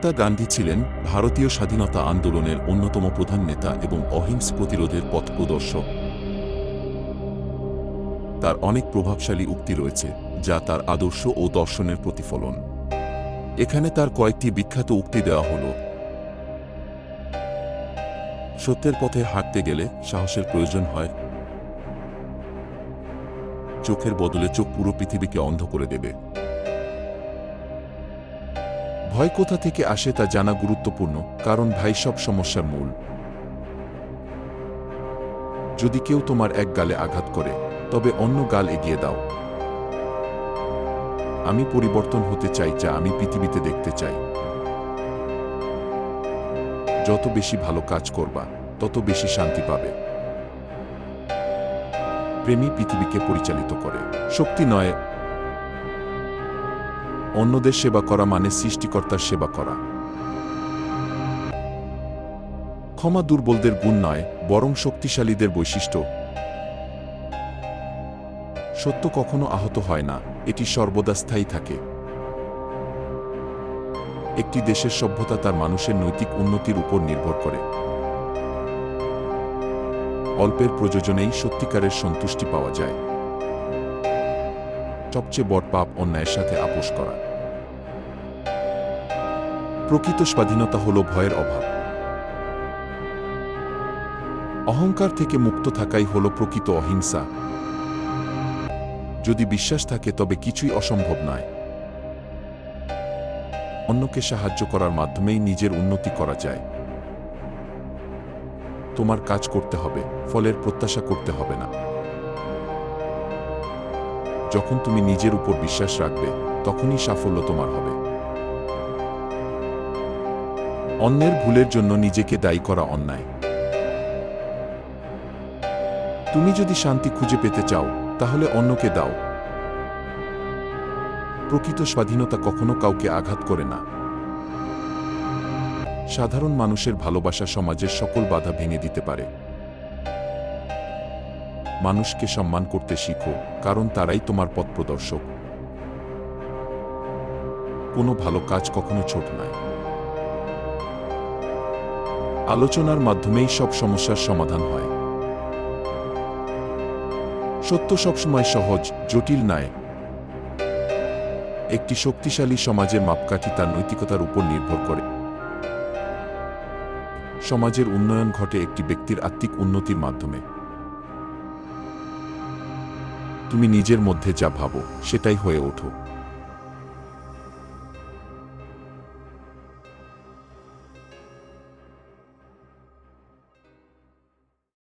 মহাত্মা গান্ধী ছিলেন ভারতীয় স্বাধীনতা আন্দোলনের অন্যতম প্রধান নেতা এবং অহিংস প্রতিরোধের পথপ্রদর্শক। তার অনেক প্রভাবশালী উক্তি রয়েছে, যা তার আদর্শ ও দর্শনের প্রতিফলন। এখানে তার কয়েকটি বিখ্যাত উক্তি দেওয়া হল। সত্যের পথে হাঁটতে গেলে সাহসের প্রয়োজন হয়। চোখের বদলে চোখ পুরো পৃথিবীকে অন্ধ করে দেবে। ভয় কোথা থেকে আসে তা জানা গুরুত্বপূর্ণ, কারণ ভয় সব সমস্যার মূল। যদি কেউ তোমার এক গালে আঘাত করে, তবে অন্য গাল এগিয়ে দাও। আমি পরিবর্তন হতে চাই, যা আমি পৃথিবীতে দেখতে চাই। যত বেশি ভালো কাজ করবা, তত বেশি শান্তি পাবে। প্রেমই পৃথিবীকে পরিচালিত করে, শক্তি নয়। অন্যদের সেবা করা মানে সৃষ্টিকর্তার সেবা করা। ক্ষমা দুর্বলদের গুণ নয়, বরং শক্তিশালীদের বৈশিষ্ট্য। সত্য কখনো আহত হয় না, এটি সর্বদা স্থায়ী থাকে। একটি দেশের সভ্যতা তার মানুষের নৈতিক উন্নতির উপর নির্ভর করে। অল্পের প্রয়োজনেই সত্যিকারের সন্তুষ্টি পাওয়া যায়। সবচেয়ে বড় পাপ অন্যায়ের সাথে আপোষ করা। প্রকৃত স্বাধীনতা হল ভয়ের অভাব। অহংকার থেকে মুক্ত থাকাই হল প্রকৃত অহিংসা। যদি বিশ্বাস থাকে, তবে কিছুই অসম্ভব নয়। অন্যকে সাহায্য করার মাধ্যমেই নিজের উন্নতি করা যায়। তোমার কাজ করতে হবে, ফলের প্রত্যাশা করতে হবে না। যখন তুমি নিজের উপর বিশ্বাস রাখবে, তখনই সাফল্য তোমার হবে। অন্যের ভুলের জন্য নিজেকে দায়ী করা অন্যায়। তুমি যদি শান্তি খুঁজে পেতে চাও, তাহলে অন্যকে দাও। প্রকৃত স্বাধীনতা কখনো কাউকে আঘাত করে না। সাধারণ মানুষের ভালোবাসা সমাজের সকল বাধা ভেঙে দিতে পারে। মানুষকে সম্মান করতে শিখো, কারণ তারাই তোমার পথপ্রদর্শক। কোনো ভালো কাজ কখনো ছোট নয়। আলোচনার মাধ্যমেই সব সমস্যার সমাধান হয়। সত্য সবসময় সহজ, জটিল নয়। একটি শক্তিশালী সমাজের মাপকাঠি তার নৈতিকতার উপর নির্ভর করে। সমাজের উন্নয়ন ঘটে একটি ব্যক্তির আত্মিক উন্নতির মাধ্যমে। তুমি নিজের মধ্যে যা ভাবো, সেটাই হয়ে ওঠো।